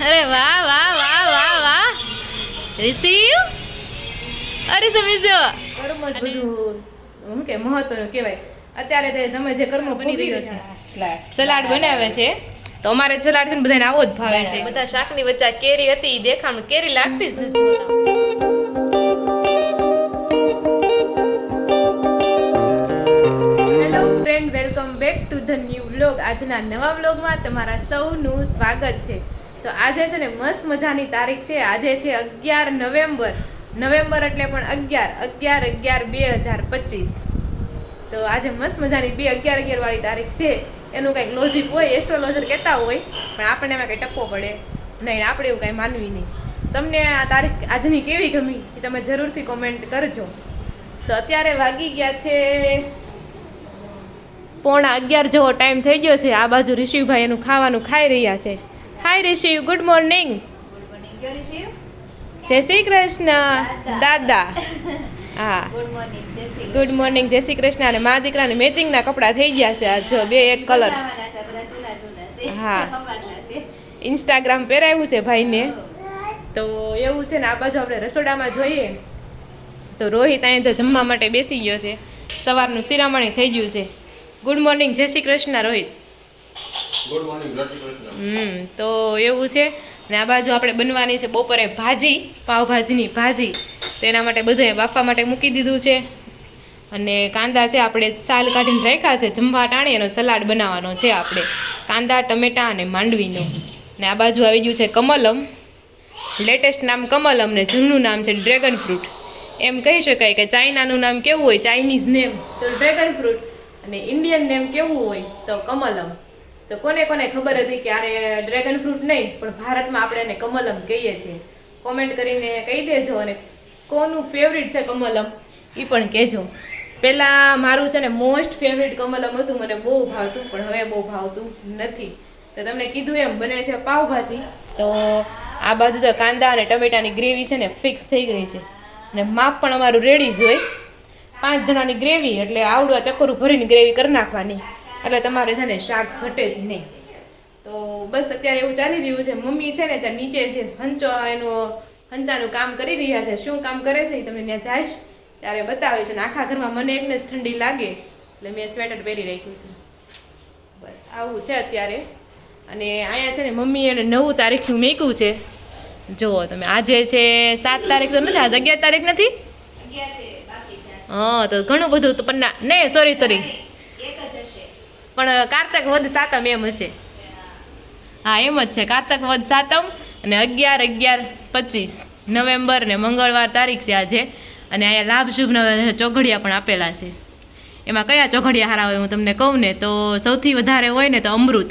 અરે વાહ વાહ વાહ વાહ વાહ રિસીવ અરે સમજો કર્મ જ બધું હું કે મહત્વનું કહેવાય. અત્યારે તમે જે કર્મ બની રહ્યો છે. સલાડ સલાડ બનાવે છે તો અમારે સલાડ છે ને બધાને આવો જ ભાવે છે. બધા શાકની વચ્ચે કેરી હતી દેખાણું કેરી લાગતી જ નથી. Hello friend, welcome back to the new vlog. આજના નવા વ્લોગમાં તમારા સૌનું સ્વાગત છે. તો આજે છે ને મસ્ત મજાની તારીખ છે. આજે છે 11 નવેમ્બર. નવેમ્બર એટલે પણ 11/11/2025. તો આજે મસ્ત મજાની 2/11/11 વાળી તારીખ છે. એનું કંઈક લોજિક હોય, એસ્ટ્રોલોજર કહેતા હોય, પણ આપણને એમાં કંઈ ટપ્પો પડે નહીં. આપણે એવું કાંઈ માનવી નહીં. તમને આ તારીખ આજની કેવી ગમી એ તમે જરૂરથી કોમેન્ટ કરજો. તો અત્યારે વાગી ગયા છે 11:15 જેવો ટાઈમ થઈ ગયો છે. આ બાજુ ઋષિભાઈ એનું ખાવાનું ખાઈ રહ્યા છે. હાય ઋષિ, ગુડ મોર્નિંગ. જય શ્રી કૃષ્ણ દાદા. હા, ગુડ મોર્નિંગ, જય શ્રી કૃષ્ણ. અને મા દીકરાને મેચિંગના કપડાં થઈ ગયા છે. આજ જો બે એક કલર. હા, ઇન્સ્ટાગ્રામ પહેરાવ્યું છે ભાઈને. તો એવું છે ને, આ બાજુ આપણે રસોડામાં જોઈએ તો રોહિત અહીં તો જમવા માટે બેસી ગયો છે. સવારનું શિરામણી થઈ ગયું છે. ગુડ મોર્નિંગ, જય શ્રી કૃષ્ણ રોહિત. ગુડ મોર્નિંગ, જય શ્રી કૃષ્ણ. તો એવું છે ને, આ બાજુ આપણે બનવાની છે બપોરે ભાજી, પાવભાજીની ભાજી. તો એના માટે બધું બાફવા માટે મૂકી દીધું છે. અને કાંદા છે આપણે છાલ કાઢીને રાખ્યા છે. જમવા ટાણે એનો સલાડ બનાવવાનો છે આપણે, કાંદા ટમેટા અને માંડવીનો. ને આ બાજુ આવી ગયું છે કમલમ. લેટેસ્ટ નામ કમલમ ને જૂનું નામ છે ડ્રેગન ફ્રૂટ. એમ કહી શકાય કે ચાઇનાનું નામ કેવું હોય, ચાઇનીઝ નેમ તો ડ્રેગન ફ્રૂટ, અને ઇન્ડિયન નેમ કેવું હોય તો કમલમ. તો કોને કોને ખબર હતી કે આને ડ્રેગન ફ્રૂટ નહીં પણ ભારતમાં આપણે એને કમલમ કહીએ છીએ? કોમેન્ટ કરીને કહી દેજો. અને કોનું ફેવરિટ છે કમલમ એ પણ કહેજો. પહેલાં મારું છે ને મોસ્ટ ફેવરિટ કમલમ હતું, મને બહુ ભાવતું, પણ હવે બહુ ભાવતું નથી. તો તમને કીધું એમ બને છે પાવભાજી. તો આ બાજુ જો કાંદા અને ટમેટાની ગ્રેવી છે ને ફિક્સ થઈ ગઈ છે. અને માપ પણ અમારું રેડી જ હોય. 5 જણાની ગ્રેવી એટલે આવડું ચકોરું ભરીને ગ્રેવી કરી નાખવાની, એટલે તમારે છે ને શાક ઘટે જ નહીં. તો બસ અત્યારે એવું ચાલી રહ્યું છે. મમ્મી છે ને ત્યાં નીચે છે, હંચાનું કામ કરી રહ્યા છે. શું કામ કરે છે એ તમને ત્યાં જઈશ ત્યારે બતાવે છે. ને આખા ઘરમાં મને એકને જ ઠંડી લાગે એટલે મેં સ્વેટર પહેરી રાખ્યું છે. બસ આવું છે અત્યારે. અને અહીંયા છે ને મમ્મી એને 9 તારીખનું મેક્યું છે. જુઓ તમે, આજે છે 7 તારીખ તો નથી, આજે 11 તારીખ નથી. હા, તો ઘણું બધું તો પણ નહીં, સોરી પણ કારતક વદ સાતમ એમ હશે. હા, એમ જ છે, કારતક વદ સાતમ. અને 11/11/25 નવેમ્બર ને મંગળવાર તારીખ છે આજે. અને અહીંયા લાભ શુભના ચોઘડિયા પણ આપેલા છે. એમાં કયા ચોઘડિયા સારા હોય હું તમને કહું ને, તો સૌથી વધારે હોય ને તો અમૃત,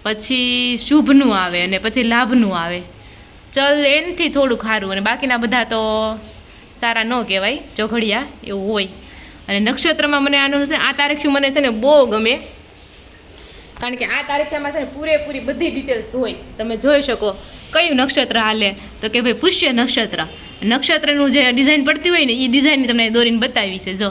પછી શુભનું આવે અને પછી લાભનું આવે. ચલ એનથી થોડુંક સારું, અને બાકીના બધા તો સારા ન કહેવાય ચોઘડિયા, એવું હોય. અને નક્ષત્રમાં મને આનું છે આ તારીખથી મને છે ને બહુ ગમે, કારણ કે આ તારીખમાં છે ને પૂરેપૂરી બધી ડિટેલ્સ હોય. તમે જોઈ શકો કયું નક્ષત્ર હાલે, તો કે ભાઈ પુષ્ય નક્ષત્ર. નક્ષત્રનું જે ડિઝાઇન પડતી હોય ને એ ડિઝાઇનની તમને દોરીને બતાવી છે. જો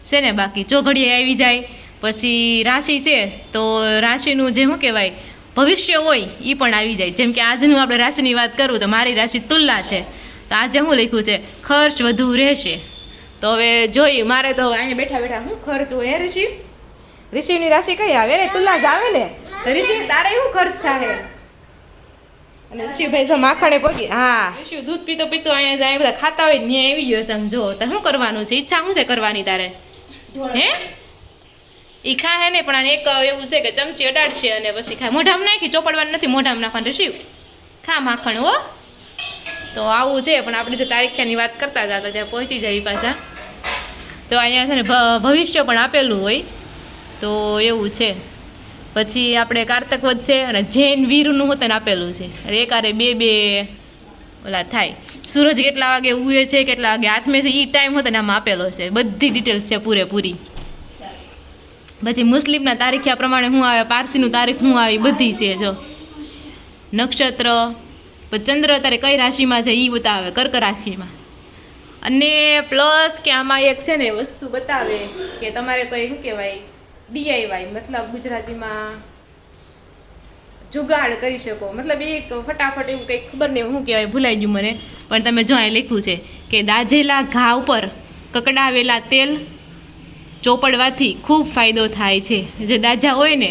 છે ને, બાકી ચોઘડિયા આવી જાય. પછી રાશિ છે તો રાશિનું જે શું કહેવાય ભવિષ્ય હોય એ પણ આવી જાય. જેમ કે આજનું આપણે રાશિની વાત કરું તો મારી રાશિ તુલા છે. તો આજે શું લખ્યું છે? ખર્ચ વધુ રહેશે. તો હવે જોઈએ, મારે તો અહીંયા બેઠા બેઠા શું ખર્ચ હોય? ઋષિની રાશિ કઈ આવે ને? તુલા જ આવે ને. ઋષિ તારે શું ખર્ચ થાય? અને ઋષિભાઈ જો માખણે પગી. હા, ઋષિ દૂધ પીતો પીતો અહીંયા જાય, બધા ખાતા હોય ને આવી ગયો સમજો. તો શું કરવાનું છે? ઈચ્છા શું છે કરવાની તારે? હે, એ ખાહે ને, પણ એક એવું છે કે ચમચી અડાડશે અને પછી ખાય. મોઢામાં નાખી ચોપડવાનું નથી, મોઢામાં નાખવાનું. ઋષિ ખા માખણ હો. તો આવું છે. પણ આપણે જો તારીખની વાત કરતા હતા તો ત્યાં પહોંચી જાય પાછા. તો અહીંયા છે ને ભવિષ્ય પણ આપેલું હોય, તો એવું છે. પછી આપણે કારતક વધ છે અને જૈન વીરનું હોતને આપેલું છે. એકારે બે ઓલા થાય. સૂરજ કેટલા વાગે ઉગે છે, કેટલા વાગે હાથમે છે, એ ટાઈમ હોતો ને આમાં આપેલો છે. બધી ડિટેલ્સ છે પૂરેપૂરી. પછી મુસ્લિમના તારીખ્યા પ્રમાણે શું આવે, પારસીનું તારીખ શું આવે, બધી છે. જો નક્ષત્ર, ચંદ્ર અત્યારે કઈ રાશિમાં છે એ બતાવે, કર્ક રાશિમાં. અને પ્લસ કે આમાં એક છે ને વસ્તુ બતાવે કે તમારે કોઈ શું કહેવાય DIY, મતલબ ગુજરાતીમાં જુગાડ કરી શકો, મતલબ એક ફટાફટ એવું કંઈક ખબર નહીં શું કહેવાય, ભૂલાઈ ગયું મને, પણ તમે જો અહીં લખ્યું છે કે દાઝેલા ઘા ઉપર કકડાવેલા તેલ ચોપડવાથી ખૂબ ફાયદો થાય છે. જે દાઝા હોય ને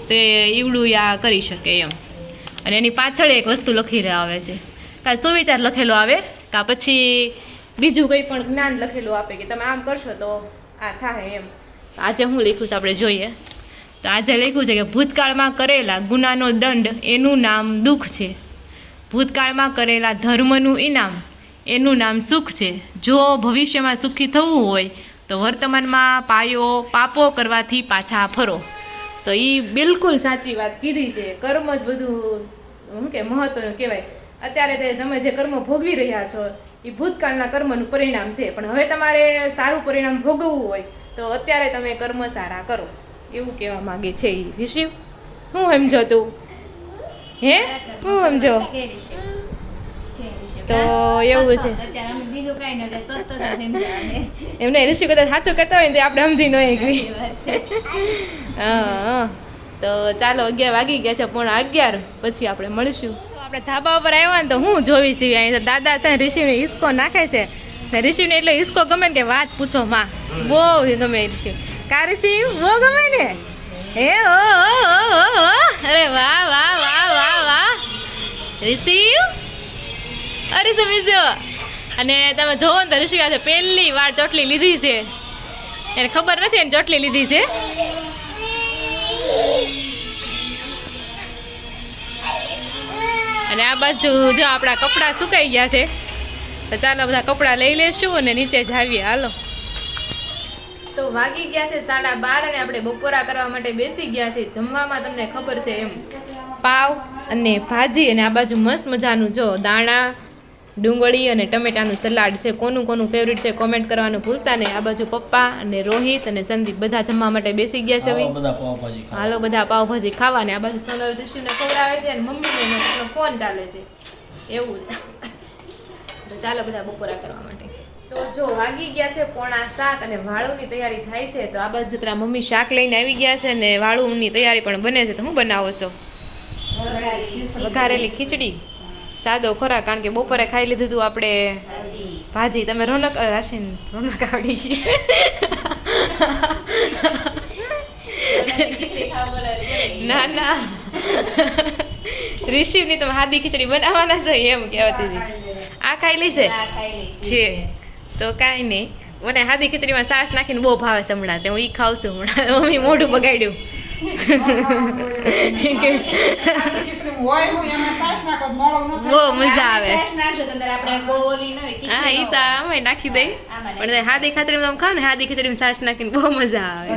તે ઈવડું યા કરી શકે એમ. અને એની પાછળ એક વસ્તુ લખેલી આવે છે, કાં સુવિચાર લખેલો આવે કાં પછી બીજું કંઈ પણ જ્ઞાન લખેલું આપે કે તમે આમ કરશો તો આ થાય એમ. આજે હું લખ્યું છે આપણે જોઈએ. તો આજે લખ્યું છે કે ભૂતકાળમાં કરેલા ગુનાનો દંડ એનું નામ દુઃખ છે, ભૂતકાળમાં કરેલા ધર્મનું ઇનામ એનું નામ સુખ છે. જો ભવિષ્યમાં સુખી થવું હોય તો વર્તમાનમાં પાપો કરવાથી પાછા ફરો. તો એ બિલકુલ સાચી વાત કીધી છે. કર્મ જ બધું શું કે મહત્વનું કહેવાય. અત્યારે તમે જે કર્મ ભોગવી રહ્યા છો એ ભૂતકાળના કર્મનું પરિણામ છે, પણ હવે તમારે સારું પરિણામ ભોગવવું હોય તો અત્યારે તમે કર્મ સારા કરો, એવું કહેવા માંગે છે એ. ઋષિ શું સમજો તું? હે શું સમજો? તો એવું છે એમને ઋષિ કદાચ સાચું કહેતા હોય ને તો આપણે સમજી ન એકવી. હા, તો ચાલો 11 વાગી ગયા છે, 11:15 પછી આપણે મળીશું. આપણે ધાબા ઉપર આવ્યા ને તો હું જોઈશ અહીં દાદા છે ઋષિને હિસકો નાખે છે. ઋષિને એટલે હિસકો ગમે ને કે વાત પૂછો માં, બહુ ગમે ઋષિ. કા ઋષિ બહુ ગમે ને? હે ઓ અરે વાહ વાહ વાહ વાહ વાહ ઋષિ, અરે સમજો. અને તમે જોવો ને તો ઋષિ પાસે પહેલી વાર ચોટલી લીધી છે, એને ખબર નથી એને ચોટલી લીધી છે. અને આ બાજુ જો આપણા કપડાં સુકાઈ ગયા છે, તો ચાલો બધા કપડાં લઈ લેશું અને નીચે જાવીએ. હાલો. તો વાગી ગયા છે 12:30 અને આપણે બપોરા કરવા માટે બેસી ગયા છે. જમવામાં તમને ખબર છે એમ પાવ અને ભાજી, અને આ બાજુ મસ્ત મજાનું જો દાણા, ડુંગળી અને ટમેટાનું સલાડ છે. કોનું કોનું ફેવરિટ છે કોમેન્ટ કરવાનું ભૂલતા નહીં. આ બાજુ પપ્પા અને રોહિત અને સંદીપ બધા જમવા માટે બેસી ગયા છે. હાલો બધા પાવભાજી ખાવા. ને આ બાજુ સોનલ ઋષિને ખવડાવે છે અને મમ્મીને ફોન ચાલે છે એવું. તો ચાલો બધા બપોરા કરવા માટે. તો જો વાગી ગયા છે 6:45 અને વાળુની તૈયારી થાય છે. તો આ બાજુ પેલા મમ્મી શાક લઈને આવી ગયા છે અને વાળુની તૈયારી પણ બને છે. તો શું બનાવો છો? વઘારેલી ખીચડી, સાદો ખોરાક, કારણ કે બપોરે ખાઈ લીધું હતું આપણે ભાજી. તમે રોનક રાશિન રોનક આવડી છે. ના ના રિશિવની તમે સાદી ખીચડી બનાવવાના છે એમ કહેવાતી હતી. આ ખાઈ લઈશે છે તો કાંઈ નહીં. મને સાદી ખીચડીમાં છાશ નાખીને બહુ ભાવે છે હમણાં. હું એ ખાઉં છું હમણાં. મમ્મી મોઢું બગાડ્યું. બહુ મજા આવે. હા એ તો અમે નાખી દઈ, પણ સાદી ખીચડીમાં ખાવ ને સાદી ખીચડીમાં છાશ નાખીને બહુ મજા આવે.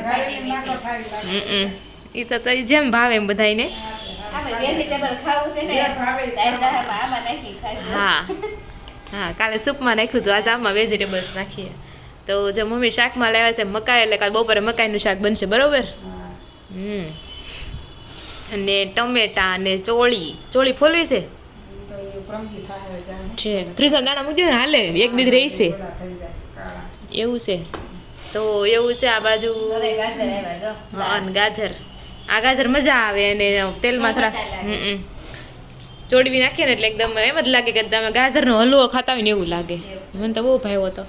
એ તો જેમ ભાવે એમ બધાને. હા હા, કાલે સૂપમાં નાખ્યું હતું, આજે આમાં વેજીટેબલ્સ નાખીએ. તો જો મમ્મી શાકમાં લાવ્યા છે મકાઈ, એટલે કાલે બપોરે મકાઈનું શાક બનશે. બરોબર. અને ટમેટા અને ચોળી ફોલવી છે. ત્રીસા દાણા મૂકી દો હાલે, એક દીધ રહી છે એવું છે. તો એવું છે. આ બાજુ ગાજર, આ ગાજર મજા આવે અને તેલમાં થોડા ચોડવી નાખીએ ને એટલે એકદમ એમ જ લાગે કે તમે ગાજરનો હલવો ખાતા હોય ને એવું લાગે. મને તો બહુ ભાવ્યો હતો.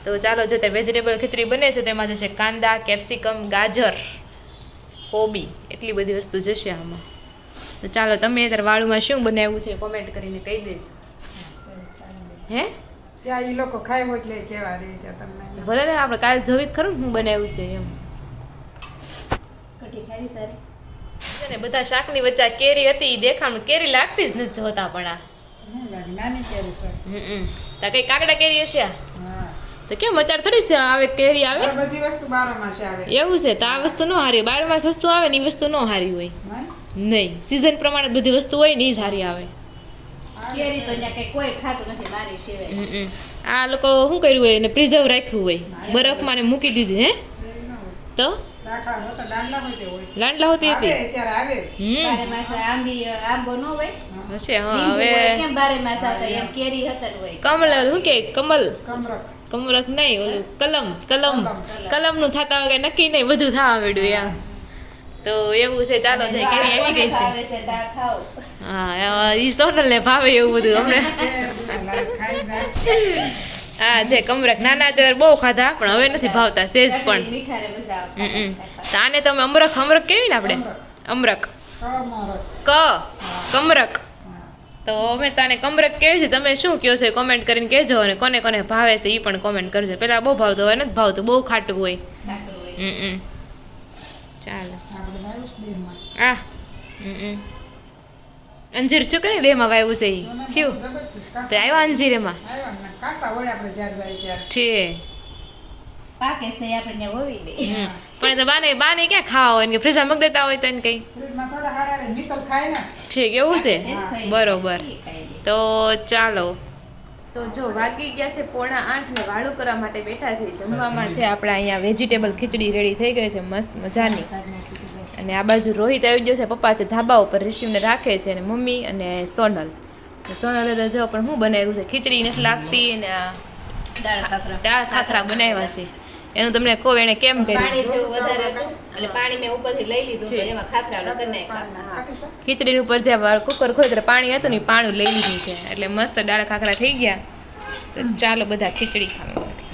તો ચાલો જો તે વેજીટેબલ ખીચડી બને છે. તેમાં જશે કાંદા, કેપ્સિકમ, ગાજર, કોબી, એટલી બધી વસ્તુ જશે આમાં. તો ચાલો તમે અત્યારે વાળુમાં શું બનાવ્યું છે કોમેન્ટ કરીને કહી દેજો. હે ત્યાં એ લોકો ખાય હોય એટલે કેવા રહે છે તમને. ભલે ને આપણે કાલે જોવી જ ખરું ને હું બનાવ્યું છે એમ. છે ને બધા શાકની વચ્ચે કેરી હતી, એ દેખાણું કેરી લાગતી જ નથી જોતા. પણ આ નાની કેરી છે. તા કઈ કાકડા કેરી હશે આ? હા. તો કેમ અત્યારે થોડી છે આવે કેરી આવે? બધી વસ્તુ 12 માસે આવે. એવું છે. તો આ વસ્તુ ન હારી, 12 માસ વસ્તુ આવે ને એ વસ્તુ ન હારી હોય. નહીં, સિઝન પ્રમાણે બધી વસ્તુ હોય ને એ જ હારી આવે. કેરી તો અહીંયા કઈ કોઈ ખાતું નથી મારી સિવાય. આ લોકો શું કર્યું હોય ને પ્રિઝર્વ રાખ્યું હોય, બરફમાં ને મૂકી દીધી. હે તો લાંડલા હોતી હતી આંબો ન હોય હશે. હા હવે કેમ 12 માસ આવતા એમ કેરી હતા હોય. કમલ શું કે કમરક નહીં, ઓલું કલમ નું થતા હોય નક્કી નહીં, બધું થવા માંડ્યું. યાર તો એવું છે, ચાલો જાય કેરી આવી ગઈ છે. હા ઈ સોનલ ને ભાવે એવું બધું અમને. ખાઈ જાય. હા જે કમરક નાના ત્યારે બહુ ખાધા પણ હવે નથી ભાવતા સેજ પણ. તો આને તમે અમરખ કેવી ને આપણે અમરક કમરક. તો અમે તને કમરક કેવી છે, તમે શું કહો છો કોમેન્ટ કરીને કહેજો, અને કોને કોને ભાવે છે એ પણ કોમેન્ટ કરજો. પેલા બહુ ભાવતો હવે નથી ભાવતું, બહુ ખાટું હોય. ચાલો આપણે વાવ્યું છે દેહમાં. અંજીર શું કરે દેહમાં વાવ્યું છે એ થયું જબરજસ્ત તો કાસા આવ્યા અંજીર એમાં આવ્યા ને કાસા હોય આપણે જ્યારે જાય ત્યારે. છે. પાકે છે આપણે ત્યાં હોવી દે. પણ એ તો બાને ક્યાં ખાવા હોય ને ફ્રીજમાં મૂકી દેતા હોય તો એને કઈ ફ્રીજમાં થોડા હારા રહે, મિત્તલ ખાય ને. છે કેવું છે. ખાઈ બરોબર. ખાઈ લે. તો ચાલો, તો જો વાગી ગયા છે 7:45 ને વાળું કરવા માટે બેઠા છે. જમવામાં છે આપણે અહીંયા વેજીટેબલ ખીચડી રેડી થઈ ગઈ છે મસ્ત મજાની. અને આ બાજુ રોહિત આવી ગયો છે, પપ્પા છે ધાબા ઉપર ઋષિને રાખે છે, અને મમ્મી અને સોનલ. તો સોનલે તો જો પણ હું બનાવ્યું છે ખીચડી નથી લાગતી, અને આ દાળ ખાખરા બનાવ્યા છે. એનું તમને કહું એને કેમ પાણી કર્યું. જેવું વધારે હતું એટલે પાણી મેં ઉપરથી લઈ લીધું તો એમાં ખાખરા કરી નાખ્યા. ખાટી છે? ખીચડી ઉપર જે કુકર ખોય ત્યારે પાણી હતું ને ઈ પાણી લઈ લીધું છે, એટલે મસ્ત દાળ ખાખરા થઈ ગયા. તો ચાલો બધા ખીચડી ખાવા માટે.